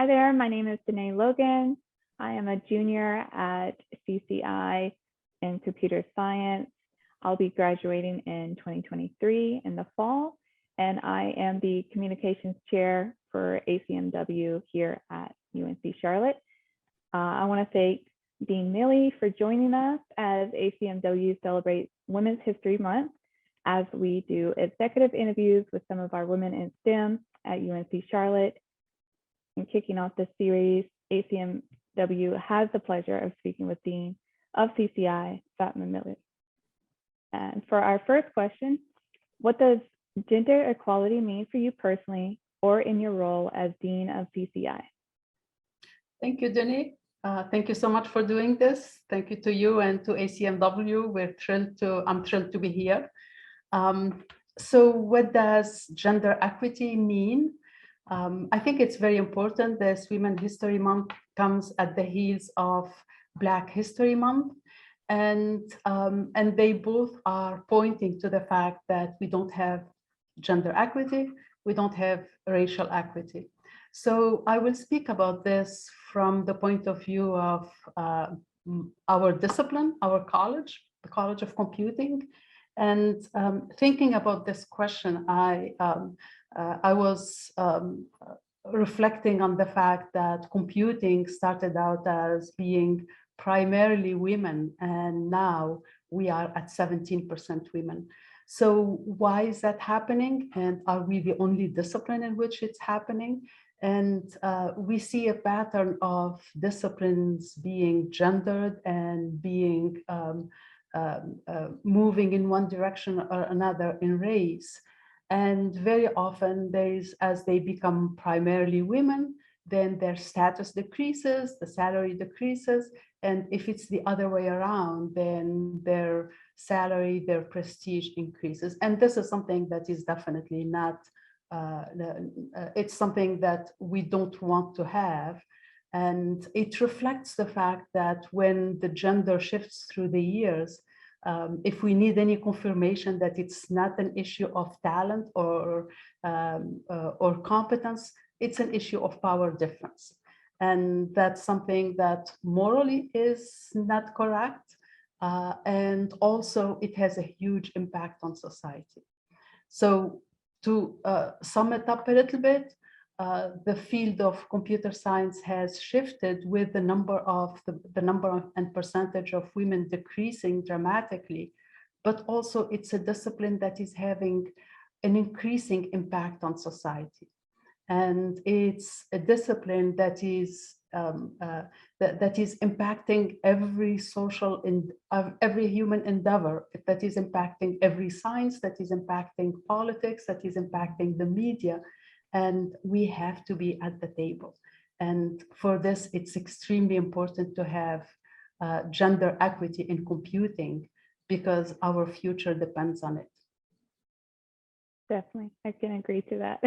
there, my name is Danae Logan. I am a junior at CCI in computer science. I'll be graduating in 2023 in the fall, and I am the communications chair for ACM-W here at UNC Charlotte. I want to thank Dean Mili for joining us as ACM-W celebrates Women's History Month as we do executive interviews with some of our women in STEM at UNC Charlotte. And kicking off this series, ACM-W has the pleasure of speaking with Dean of CCI, Fatma Mili. And for our first question, what does gender equality mean for you personally or in your role as Dean of CCI? Thank you, Danae. Thank you so much for doing this. Thank you to you and to ACM-W. I'm thrilled to be here. So what does gender equity mean? I think it's very important that Women's History Month comes at the heels of Black History Month. And they both are pointing to the fact that we don't have gender equity, we don't have racial equity. So I will speak about this from the point of view of our discipline, our college, the College of Computing. And thinking about this question, I was reflecting on the fact that computing started out as being primarily women, and now we are at 17% women. So why is that happening? And are we the only discipline in which it's happening? And we see a pattern of disciplines being gendered and being moving in one direction or another in race. And very often as they become primarily women, then their status decreases, the salary decreases. And if it's the other way around, then their salary, their prestige increases. And this is something that is definitely not, it's something that we don't want to have. And it reflects the fact that when the gender shifts through the years, if we need any confirmation that it's not an issue of talent or competence, it's an issue of power difference. And that's something that morally is not correct. And also it has a huge impact on society. So to sum it up a little bit, the field of computer science has shifted with the number and percentage of women decreasing dramatically, but also it's a discipline that is having an increasing impact on society. And it's a discipline that is impacting every social and every human endeavor, that is impacting every science, that is impacting politics, that is impacting the media. And we have to be at the table. And for this, it's extremely important to have gender equity in computing because our future depends on it. Definitely, I can agree to that.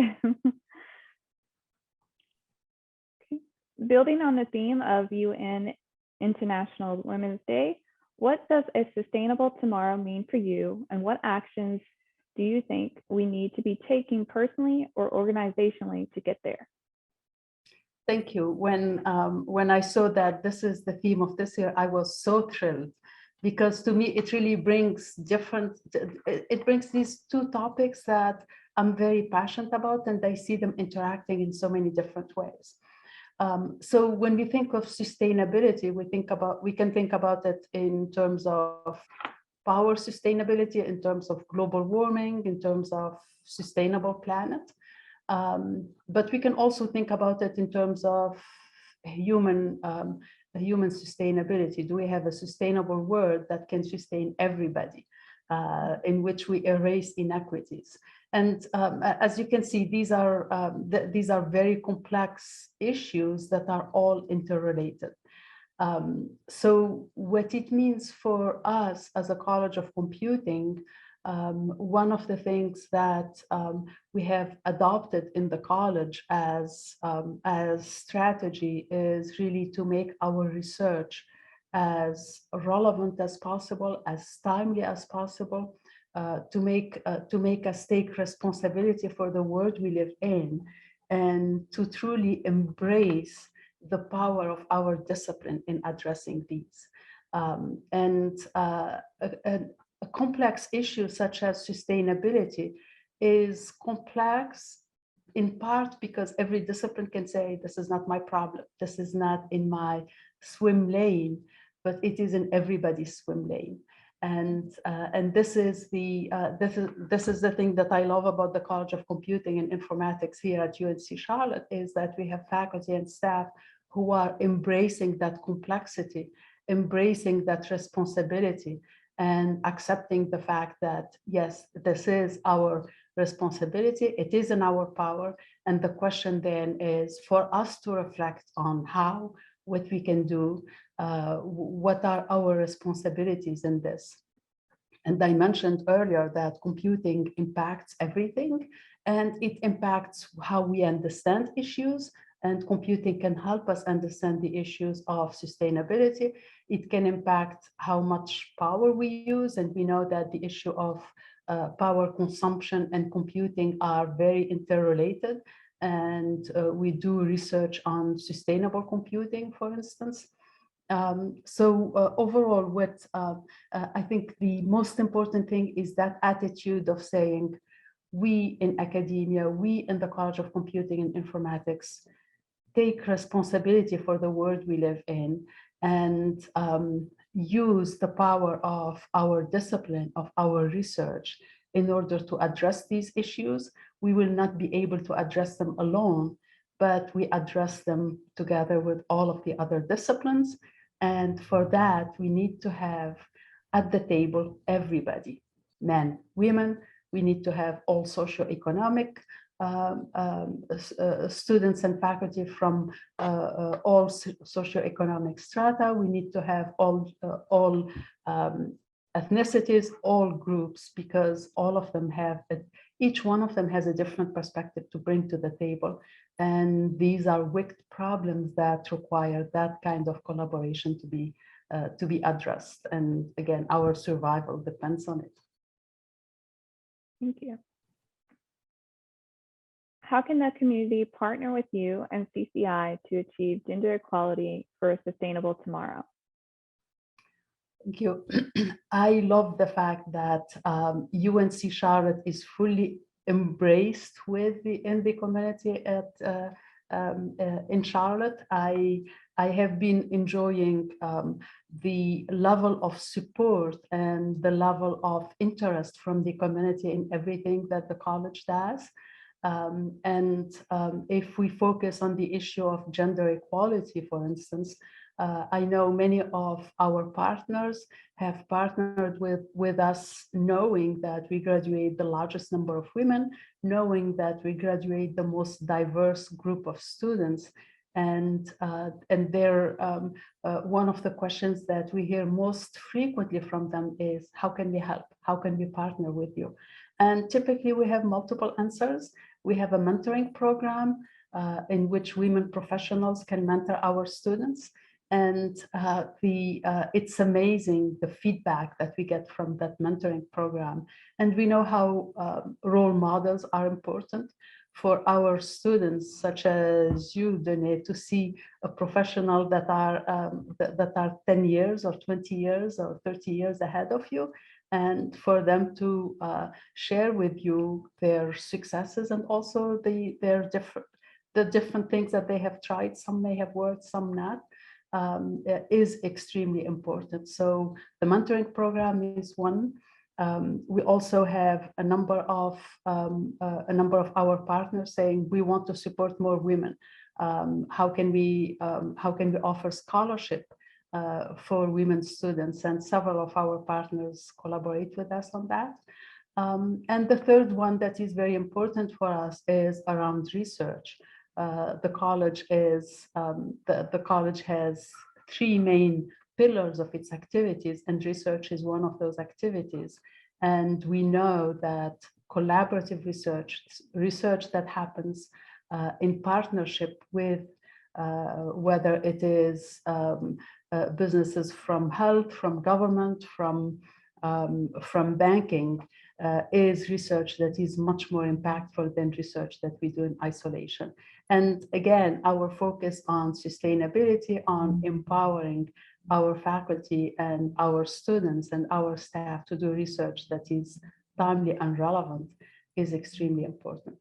Building on the theme of UN International Women's Day, what does a sustainable tomorrow mean for you, and what actions do you think we need to be taking personally or organizationally to get there? Thank you. When I saw that this is the theme of this year, I was so thrilled because to me, it really brings these two topics that I'm very passionate about, and I see them interacting in so many different ways. So when we think of sustainability, we can think about it in terms of power sustainability, in terms of global warming, in terms of sustainable planet. But we can also think about it in terms of human sustainability. Do we have a sustainable world that can sustain everybody, in which we erase inequities? And as you can see, these are very complex issues that are all interrelated. So what it means for us as a College of Computing, one of the things that we have adopted in the college as strategy is really to make our research as relevant as possible, as timely as possible, to make us take responsibility for the world we live in, and to truly embrace the power of our discipline in addressing these. A complex issue such as sustainability is complex in part because every discipline can say, this is not my problem, this is not in my swim lane, but it is in everybody's swim lane. And this is the thing that I love about the College of Computing and Informatics here at UNC Charlotte, is that we have faculty and staff who are embracing that complexity, embracing that responsibility, and accepting the fact that, yes, this is our responsibility, it is in our power. And the question then is for us to reflect on what we can do, what are our responsibilities in this. And I mentioned earlier that computing impacts everything, and it impacts how we understand issues, and computing can help us understand the issues of sustainability. It can impact how much power we use, and we know that the issue of power consumption and computing are very interrelated. And we do research on sustainable computing, for instance. Overall, what I think the most important thing is that attitude of saying, we in academia, we in the College of Computing and Informatics, take responsibility for the world we live in, and use the power of our discipline, of our research, in order to address these issues. We will not be able to address them alone, but we address them together with all of the other disciplines. And for that, we need to have at the table everybody, men, women. We need to have all socioeconomic students and faculty from all socioeconomic strata. We need to have all ethnicities, all groups, because all of them have, each one of them has a different perspective to bring to the table. And these are wicked problems that require that kind of collaboration to be addressed. And again, our survival depends on it. Thank you. How can the community partner with you and CCI to achieve gender equality for a sustainable tomorrow? Thank you. I love the fact that UNC Charlotte is fully embraced in the community in Charlotte. I have been enjoying the level of support and the level of interest from the community in everything that the college does. If we focus on the issue of gender equality, for instance, I know many of our partners have partnered with us, knowing that we graduate the largest number of women, knowing that we graduate the most diverse group of students. And one of the questions that we hear most frequently from them is, how can we help? How can we partner with you? And typically we have multiple answers. We have a mentoring program in which women professionals can mentor our students. And it's amazing the feedback that we get from that mentoring program. And we know how role models are important for our students, such as you, Dene, to see a professional that are 10 years or 20 years or 30 years ahead of you, and for them to share with you their successes and also the different things that they have tried. Some may have worked, some not. Is extremely important. So the mentoring program is one. We also have a number of our partners saying we want to support more women. How can we offer scholarship for women students? And several of our partners collaborate with us on that. And the third one that is very important for us is around research. The college has three main pillars of its activities, and research is one of those activities. And we know that collaborative research that happens in partnership with whether it is businesses from health, from government, from from banking is research that is much more impactful than research that we do in isolation. And again, our focus on sustainability, on empowering our faculty and our students and our staff to do research that is timely and relevant is extremely important.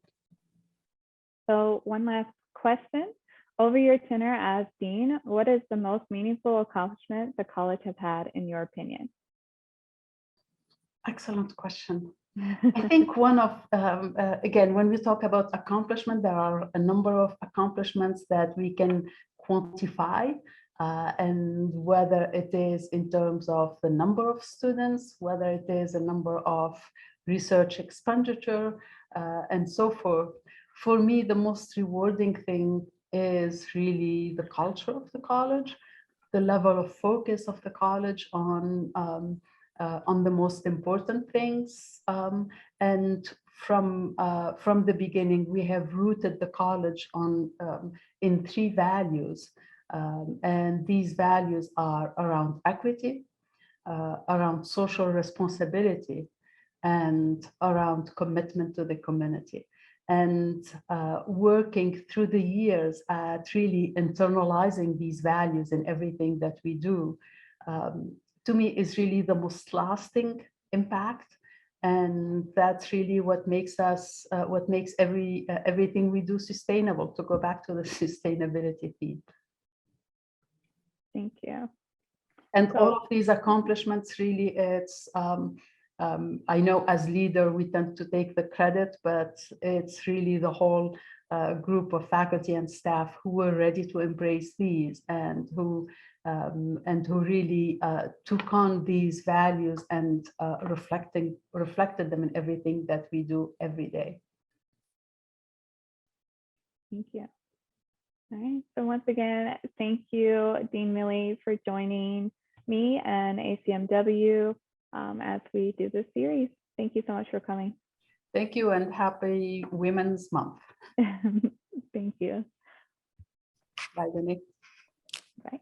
So one last question. Over your tenure as Dean, what is the most meaningful accomplishment the college has had in your opinion? Excellent question. I think one of, again, when we talk about accomplishment, there are a number of accomplishments that we can quantify, and whether it is in terms of the number of students, whether it is a number of research expenditure, and so forth. For me, the most rewarding thing is really the culture of the college, the level of focus of the college on the most important things. And from the beginning, we have rooted the college on in 3 values. And these values are around equity, around social responsibility, and around commitment to the community. And working through the years at really internalizing these values in everything that we do, to me is really the most lasting impact. And that's really what makes us, what makes everything we do sustainable, to go back to the sustainability theme. Thank you. And all of these accomplishments, really, it's, I know as leader, we tend to take the credit, but it's really the whole group of faculty and staff who were ready to embrace these, and who really took on these values and reflected them in everything that we do every day. Thank you. All right. So once again, thank you, Dean Mili, for joining me and ACM-W as we do this series. Thank you so much for coming. Thank you, and happy Women's Month. Thank you. Bye, Denise. Bye.